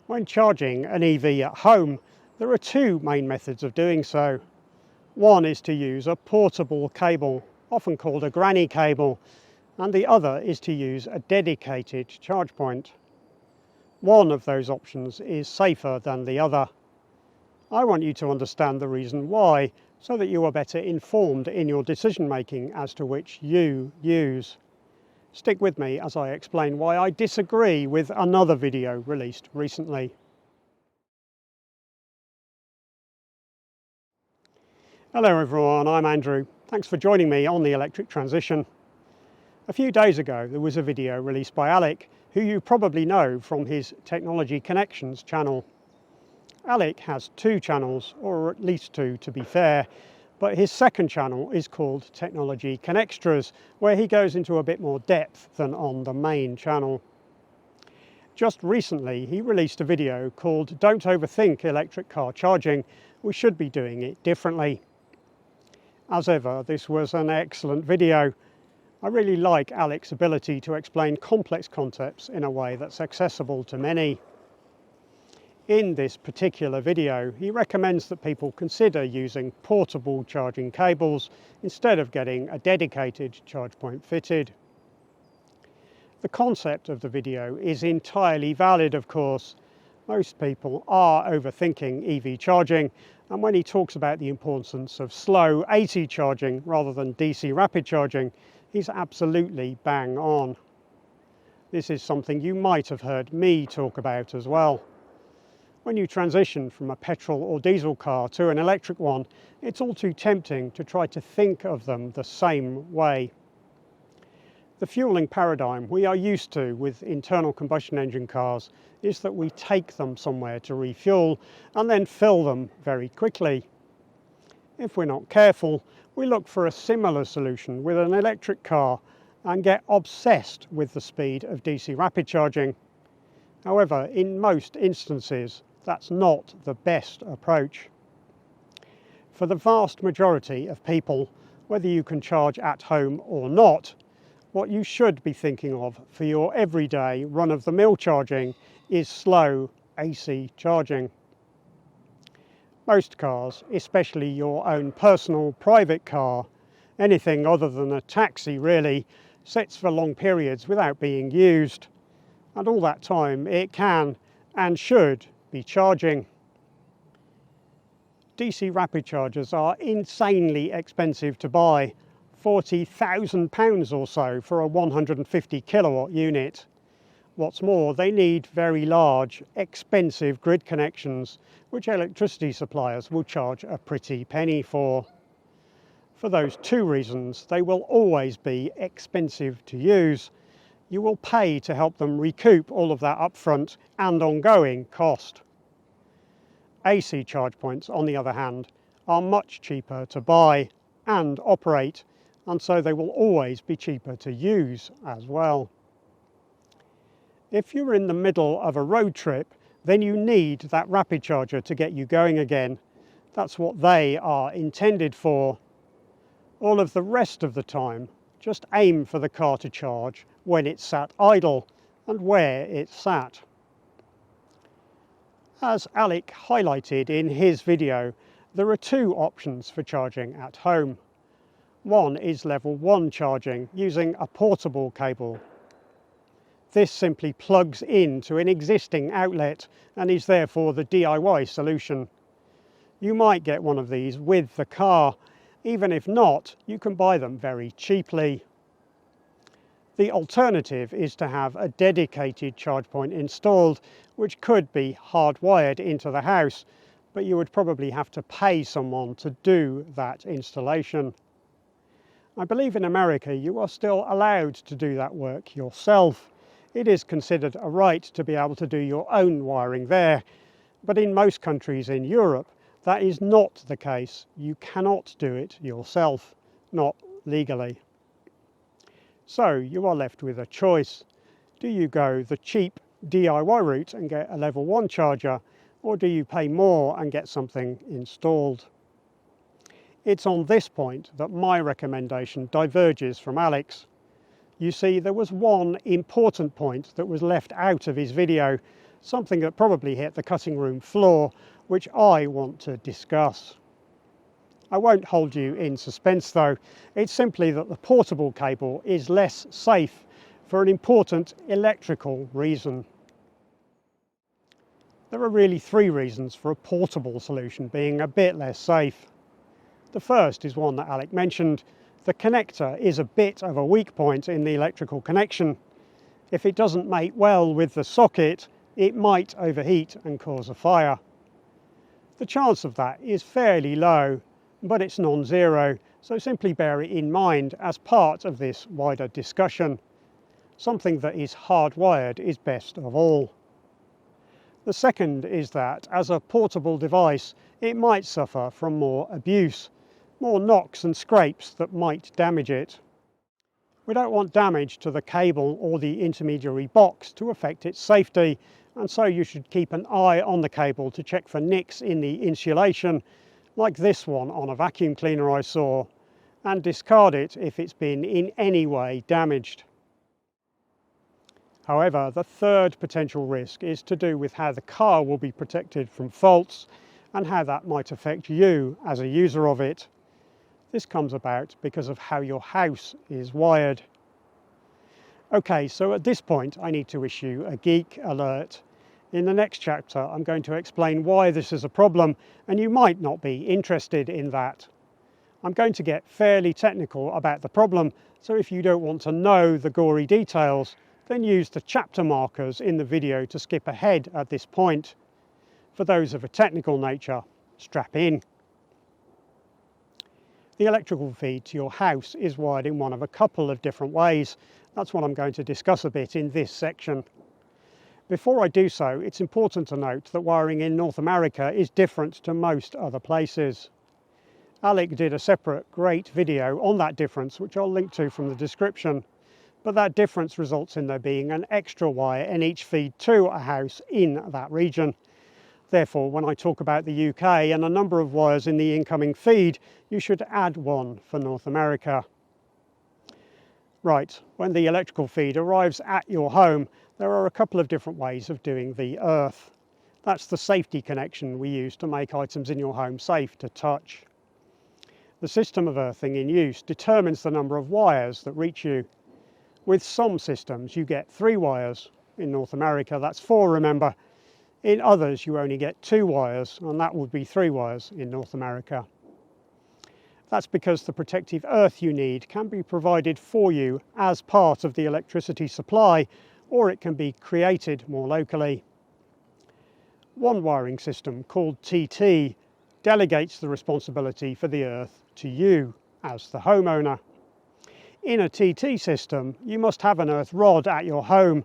When charging an EV at home, there are two main methods of doing so. One is to use a portable cable, often called a granny cable, and the other is to use a dedicated charge point. One of those options is safer than the other. I want you to understand the reason why, so that you are better informed in your decision making as to which you use. Stick with me as I explain why I disagree with another video released recently. Hello everyone, I'm Andrew. Thanks for joining me on the electric transition. A few days ago there was a video released by Alec, who you probably know from his Technology Connections channel. Alec has two channels, or at least two to be fair, but his second channel is called Technology Connextras, where he goes into a bit more depth than on the main channel. Just recently he released a video called Don't Overthink Electric Car Charging, we should be doing it differently. As ever, this was an excellent video. I really like Alec's ability to explain complex concepts in a way that's accessible to many. In this particular video, he recommends that people consider using portable charging cables instead of getting a dedicated charge point fitted. The concept of the video is entirely valid, of course. Most people are overthinking EV charging, and when he talks about the importance of slow AC charging rather than DC rapid charging, he's absolutely bang on. This is something you might have heard me talk about as well. When you transition from a petrol or diesel car to an electric one, it's all too tempting to try to think of them the same way. The fueling paradigm we are used to with internal combustion engine cars is that we take them somewhere to refuel and then fill them very quickly. If we're not careful, we look for a similar solution with an electric car and get obsessed with the speed of DC rapid charging. However, in most instances, that's not the best approach. For the vast majority of people, whether you can charge at home or not, what you should be thinking of for your everyday run-of-the-mill charging is slow AC charging. Most cars, especially your own personal private car, anything other than a taxi really, sits for long periods without being used. And all that time it can and should be charging. DC rapid chargers are insanely expensive to buy, £40,000 or so for a 150 kilowatt unit. What's more, they need very large, expensive grid connections, which electricity suppliers will charge a pretty penny for. For those two reasons, they will always be expensive to use. You will pay to help them recoup all of that upfront and ongoing cost. AC charge points, on the other hand, are much cheaper to buy and operate, and so they will always be cheaper to use as well. If you're in the middle of a road trip, then you need that rapid charger to get you going again. That's what they are intended for. All of the rest of the time, just aim for the car to charge when it's sat idle and where it's sat. As Alec highlighted in his video, there are two options for charging at home. One is level 1 charging using a portable cable. This simply plugs into an existing outlet and is therefore the DIY solution. You might get one of these with the car. Even if not, you can buy them very cheaply. The alternative is to have a dedicated charge point installed, which could be hardwired into the house, but you would probably have to pay someone to do that installation. I believe in America you are still allowed to do that work yourself. It is considered a right to be able to do your own wiring there, but in most countries in Europe that is not the case. You cannot do it yourself, not legally. So you are left with a choice. Do you go the cheap DIY route and get a level 1 charger, or do you pay more and get something installed? It's on this point that my recommendation diverges from Alec's. You see, there was one important point that was left out of his video, something that probably hit the cutting room floor, which I want to discuss. I won't hold you in suspense though. It's simply that the portable cable is less safe for an important electrical reason. There are really three reasons for a portable solution being a bit less safe. The first is one that Alec mentioned. The connector is a bit of a weak point in the electrical connection. If it doesn't mate well with the socket, it might overheat and cause a fire. The chance of that is fairly low, but it's non-zero, so simply bear it in mind as part of this wider discussion. Something that is hardwired is best of all. The second is that, as a portable device, it might suffer from more abuse, more knocks and scrapes that might damage it. We don't want damage to the cable or the intermediary box to affect its safety, and so you should keep an eye on the cable to check for nicks in the insulation, like this one on a vacuum cleaner I saw, and discard it if it's been in any way damaged. However, the third potential risk is to do with how the car will be protected from faults and how that might affect you as a user of it. This comes about because of how your house is wired. Okay, so at this point I need to issue a geek alert. In the next chapter I'm going to explain why this is a problem, and you might not be interested in that. I'm going to get fairly technical about the problem, so if you don't want to know the gory details, then use the chapter markers in the video to skip ahead at this point. For those of a technical nature, strap in. The electrical feed to your house is wired in one of a couple of different ways. That's what I'm going to discuss a bit in this section. Before I do so, it's important to note that wiring in North America is different to most other places. Alec did a separate great video on that difference, which I'll link to from the description. But that difference results in there being an extra wire in each feed to a house in that region. Therefore, when I talk about the UK and a number of wires in the incoming feed, you should add one for North America. Right, when the electrical feed arrives at your home, there are a couple of different ways of doing the earth. That's the safety connection we use to make items in your home safe to touch. The system of earthing in use determines the number of wires that reach you. With some systems you get 3 wires. In North America that's 4, remember. In others you only get 2 wires, and that would be 3 wires in North America. That's because the protective earth you need can be provided for you as part of the electricity supply, or it can be created more locally. One wiring system, called TT, delegates the responsibility for the earth to you as the homeowner. In a TT system, you must have an earth rod at your home,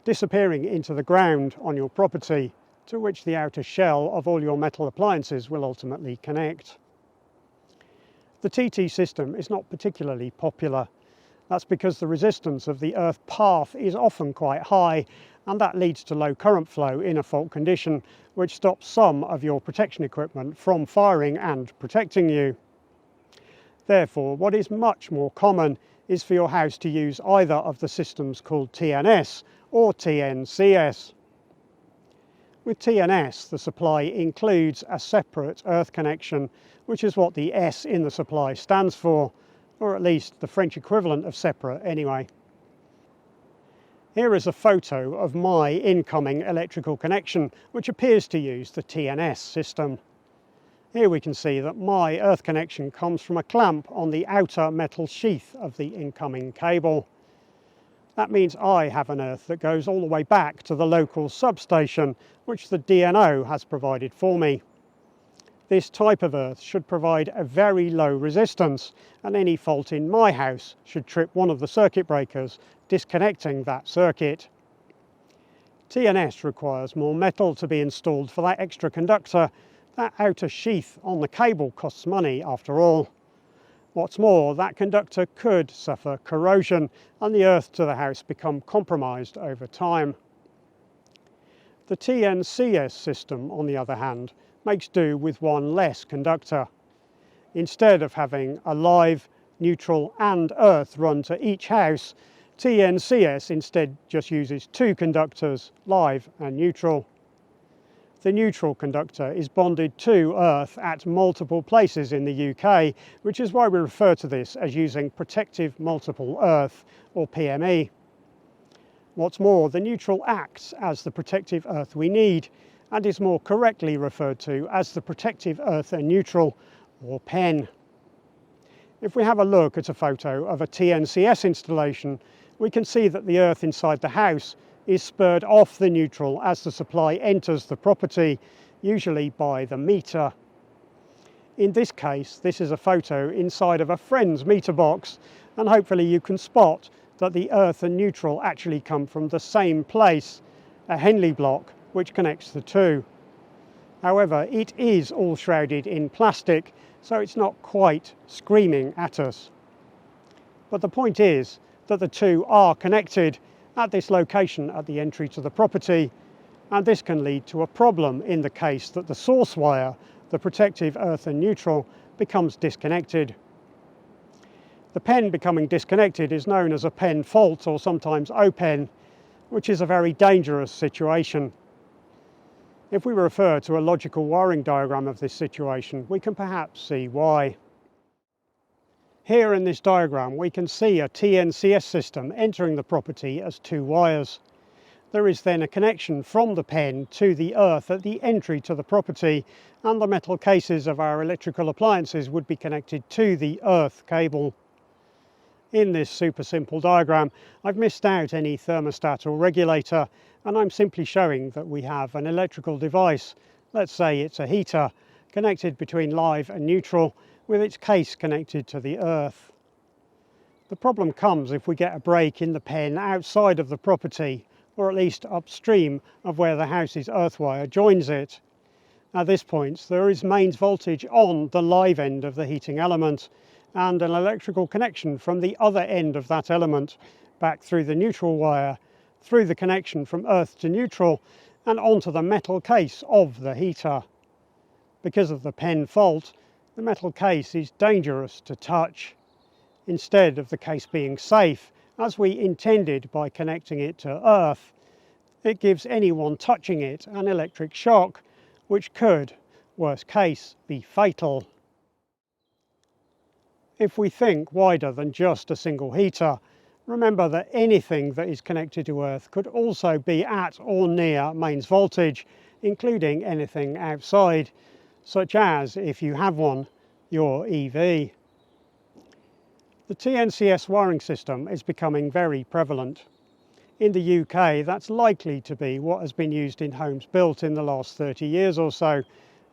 disappearing into the ground on your property, to which the outer shell of all your metal appliances will ultimately connect. The TT system is not particularly popular. That's because the resistance of the earth path is often quite high, and that leads to low current flow in a fault condition, which stops some of your protection equipment from firing and protecting you. Therefore, what is much more common is for your house to use either of the systems called TNS or TNCS. With TNS, the supply includes a separate earth connection, which is what the S in the supply stands for, or at least the French equivalent of separate anyway. Here is a photo of my incoming electrical connection, which appears to use the TNS system. Here we can see that my earth connection comes from a clamp on the outer metal sheath of the incoming cable. That means I have an earth that goes all the way back to the local substation, which the DNO has provided for me. This type of earth should provide a very low resistance, and any fault in my house should trip one of the circuit breakers, disconnecting that circuit. TNS requires more metal to be installed for that extra conductor. That outer sheath on the cable costs money after all. What's more, that conductor could suffer corrosion and the earth to the house become compromised over time. The TNCS system, on the other hand, makes do with one less conductor. Instead of having a live, neutral and earth run to each house, TNCS instead just uses two conductors, live and neutral. The neutral conductor is bonded to Earth at multiple places in the UK, which is why we refer to this as using protective multiple earth, or PME. What's more, the neutral acts as the protective earth we need, and is more correctly referred to as the protective earth and neutral, or PEN. If we have a look at a photo of a TNCS installation, we can see that the earth inside the house is spurred off the neutral as the supply enters the property, usually by the meter. In this case, this is a photo inside of a friend's meter box, and hopefully you can spot that the earth and neutral actually come from the same place, a Henley block which connects the two. However, it is all shrouded in plastic, so it's not quite screaming at us. But the point is that the two are connected at this location at the entry to the property, and this can lead to a problem in the case that the source wire, the protective earth and neutral, becomes disconnected. The PEN becoming disconnected is known as a PEN fault, or sometimes OPEN, which is a very dangerous situation. If we refer to a logical wiring diagram of this situation, we can perhaps see why. Here in this diagram we can see a TNCS system entering the property as two wires. There is then a connection from the PEN to the earth at the entry to the property, and the metal cases of our electrical appliances would be connected to the earth cable. In this super simple diagram, I've missed out any thermostat or regulator, and I'm simply showing that we have an electrical device, let's say it's a heater, connected between live and neutral, with its case connected to the earth. The problem comes if we get a break in the PEN outside of the property, or at least upstream of where the house's earth wire joins it. At this point, there is mains voltage on the live end of the heating element, and an electrical connection from the other end of that element back through the neutral wire, through the connection from earth to neutral, and onto the metal case of the heater. Because of the PEN fault, the metal case is dangerous to touch. Instead of the case being safe, as we intended by connecting it to earth, it gives anyone touching it an electric shock, which could, worst case, be fatal. If we think wider than just a single heater, remember that anything that is connected to earth could also be at or near mains voltage, including anything outside, such as, if you have one, your EV. The TNCS wiring system is becoming very prevalent. In the UK, that's likely to be what has been used in homes built in the last 30 years or so,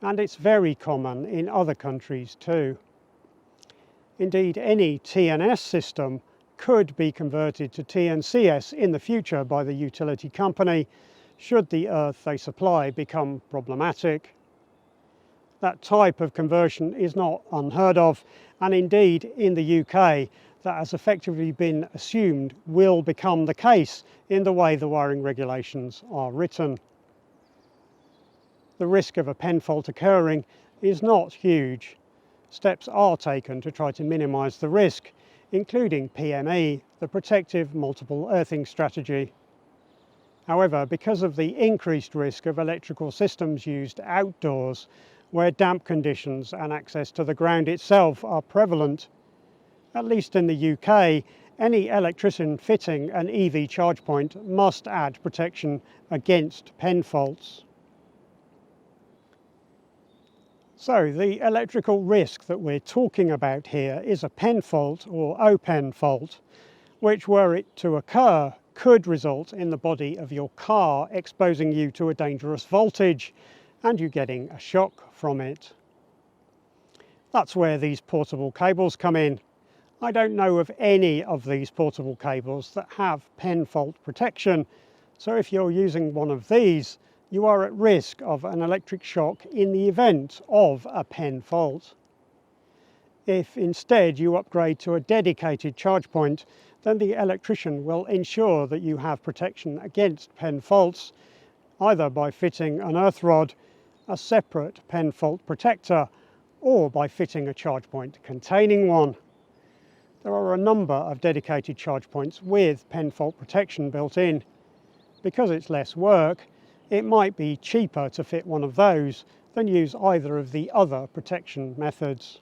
and it's very common in other countries too. Indeed, any TNS system could be converted to TNCS in the future by the utility company, should the earth they supply become problematic. That type of conversion is not unheard of, and indeed in the UK that has effectively been assumed will become the case in the way the wiring regulations are written. The risk of a PEN fault occurring is not huge. Steps are taken to try to minimise the risk, including PME, the protective multiple earthing strategy. However, because of the increased risk of electrical systems used outdoors, where damp conditions and access to the ground itself are prevalent, at least in the UK, any electrician fitting an EV charge point must add protection against PEN faults. So the electrical risk that we're talking about here is a PEN fault or OPEN fault, which, were it to occur, could result in the body of your car exposing you to a dangerous voltage and you getting a shock from it. That's where these portable cables come in. I don't know of any of these portable cables that have PEN fault protection, so if you're using one of these, you are at risk of an electric shock in the event of a PEN fault. If instead you upgrade to a dedicated charge point, then the electrician will ensure that you have protection against PEN faults, either by fitting an earth rod, a separate PEN fault protector, or by fitting a charge point containing one. There are a number of dedicated charge points with pen fault protection built in. Because it's less work, it might be cheaper to fit one of those than use either of the other protection methods.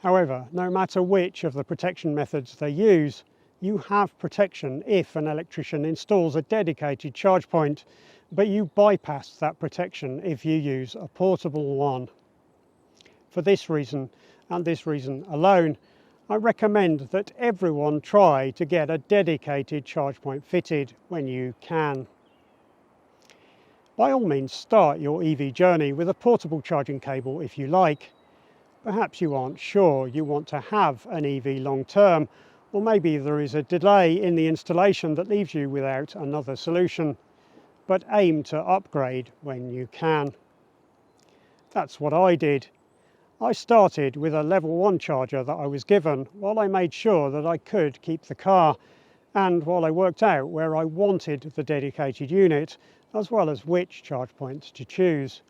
However, no matter which of the protection methods they use, you have protection if an electrician installs a dedicated charge point, but you bypass that protection if you use a portable one. For this reason, and this reason alone, I recommend that everyone try to get a dedicated charge point fitted when you can. By all means, start your EV journey with a portable charging cable if you like. Perhaps you aren't sure you want to have an EV long term, or maybe there is a delay in the installation that leaves you without another solution, but aim to upgrade when you can. That's what I did. I started with a level 1 charger that I was given while I made sure that I could keep the car, and while I worked out where I wanted the dedicated unit, as well as which charge points to choose.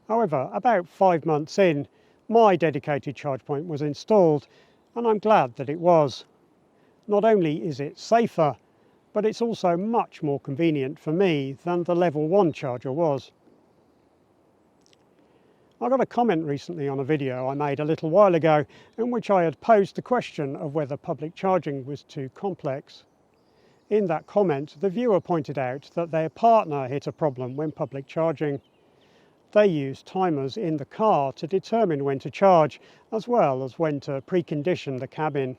However, about 5 months in, my dedicated charge point was installed, and I'm glad that it was. Not only is it safer, but it's also much more convenient for me than the level 1 charger was. I got a comment recently on a video I made a little while ago in which I had posed the question of whether public charging was too complex. In that comment, the viewer pointed out that their partner hit a problem when public charging. They use timers in the car to determine when to charge, as well as when to precondition the cabin.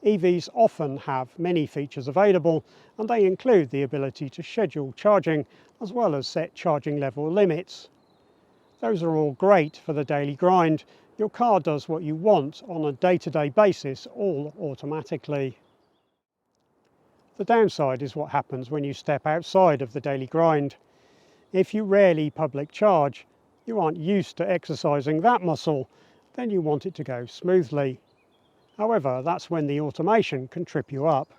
EVs often have many features available, and they include the ability to schedule charging, as well as set charging level limits. Those are all great for the daily grind. Your car does what you want on a day-to-day basis, all automatically. The downside is what happens when you step outside of the daily grind. If you rarely public charge, you aren't used to exercising that muscle, then you want it to go smoothly. However, that's when the automation can trip you up.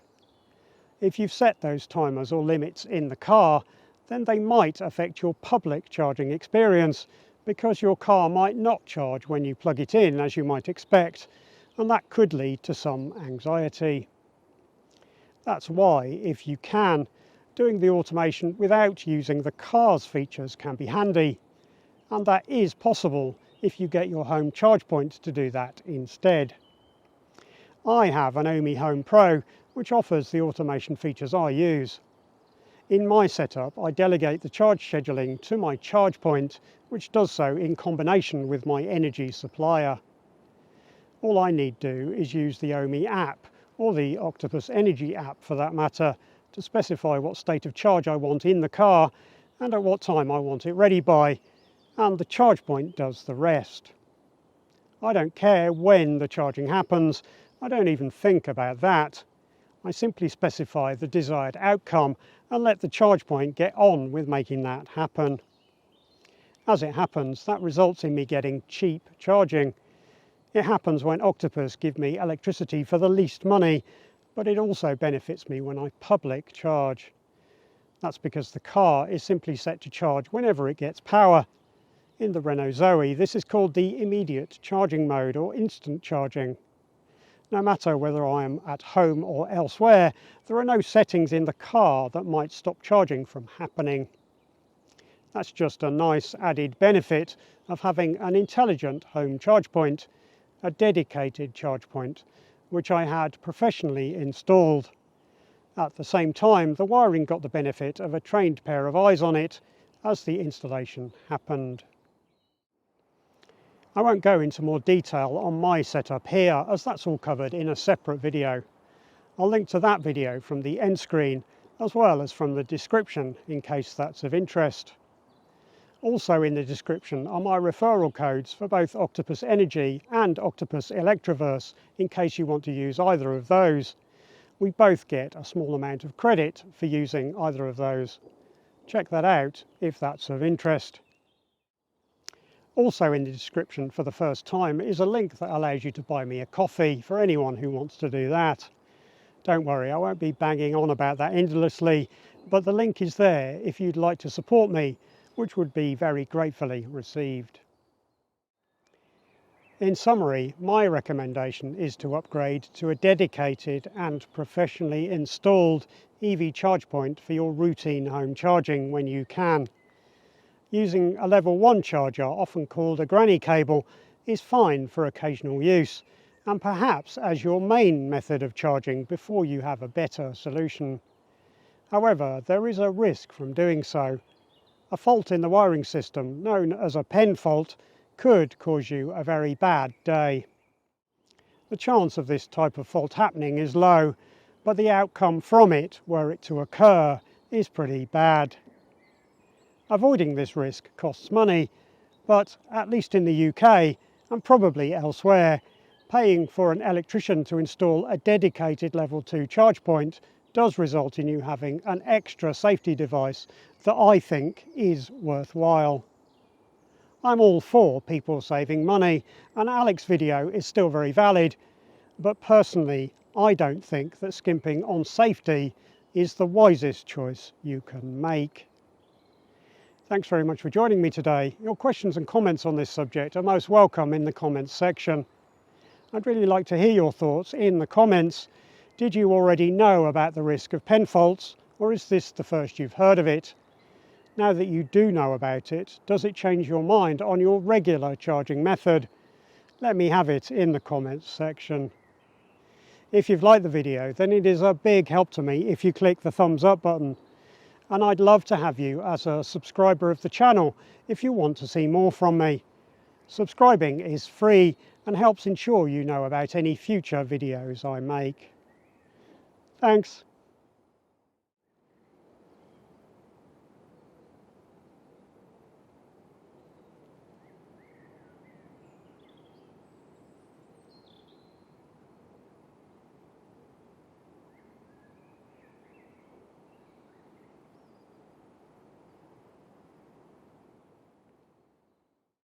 If you've set those timers or limits in the car, then they might affect your public charging experience, because your car might not charge when you plug it in as you might expect, and that could lead to some anxiety. That's why, if you can, doing the automation without using the car's features can be handy, and that is possible if you get your home charge point to do that instead. I have an Ohme Home Pro which offers the automation features I use. In my setup, I delegate the charge scheduling to my charge point, which does so in combination with my energy supplier. All I need do is use the Ohme app, or the Octopus Energy app for that matter, to specify what state of charge I want in the car and at what time I want it ready by, and the charge point does the rest. I don't care when the charging happens, I don't even think about that. I simply specify the desired outcome and let the charge point get on with making that happen. As it happens, that results in me getting cheap charging. It happens when Octopus give me electricity for the least money, but it also benefits me when I public charge. That's because the car is simply set to charge whenever it gets power. In the Renault Zoe, this is called the immediate charging mode, or instant charging. No matter whether I am at home or elsewhere, there are no settings in the car that might stop charging from happening. That's just a nice added benefit of having an intelligent home charge point, a dedicated charge point, which I had professionally installed. At the same time, the wiring got the benefit of a trained pair of eyes on it as the installation happened. I won't go into more detail on my setup here, as that's all covered in a separate video. I'll link to that video from the end screen, as well as from the description, in case that's of interest. Also in the description are my referral codes for both Octopus Energy and Octopus Electroverse, in case you want to use either of those. We both get a small amount of credit for using either of those. Check that out if that's of interest. Also in the description for the first time is a link that allows you to buy me a coffee for anyone who wants to do that. Don't worry, I won't be banging on about that endlessly, but the link is there if you'd like to support me, which would be very gratefully received. In summary, my recommendation is to upgrade to a dedicated and professionally installed EV charge point for your routine home charging when you can. Using a level 1 charger, often called a granny cable, is fine for occasional use, and perhaps as your main method of charging before you have a better solution. However, there is a risk from doing so. A fault in the wiring system, known as a pen fault, could cause you a very bad day. The chance of this type of fault happening is low, but the outcome from it, were it to occur, is pretty bad. Avoiding this risk costs money, but at least in the UK, and probably elsewhere, paying for an electrician to install a dedicated level 2 charge point does result in you having an extra safety device that I think is worthwhile. I'm all for people saving money, and Alec's video is still very valid, but personally I don't think that skimping on safety is the wisest choice you can make. Thanks very much for joining me today. Your questions and comments on this subject are most welcome in the comments section. I'd really like to hear your thoughts in the comments. Did you already know about the risk of pen faults, or is this the first you've heard of it? Now that you do know about it, does it change your mind on your regular charging method? Let me have it in the comments section. If you've liked the video, then it is a big help to me if you click the thumbs up button. And I'd love to have you as a subscriber of the channel if you want to see more from me. Subscribing is free and helps ensure you know about any future videos I make. Thanks.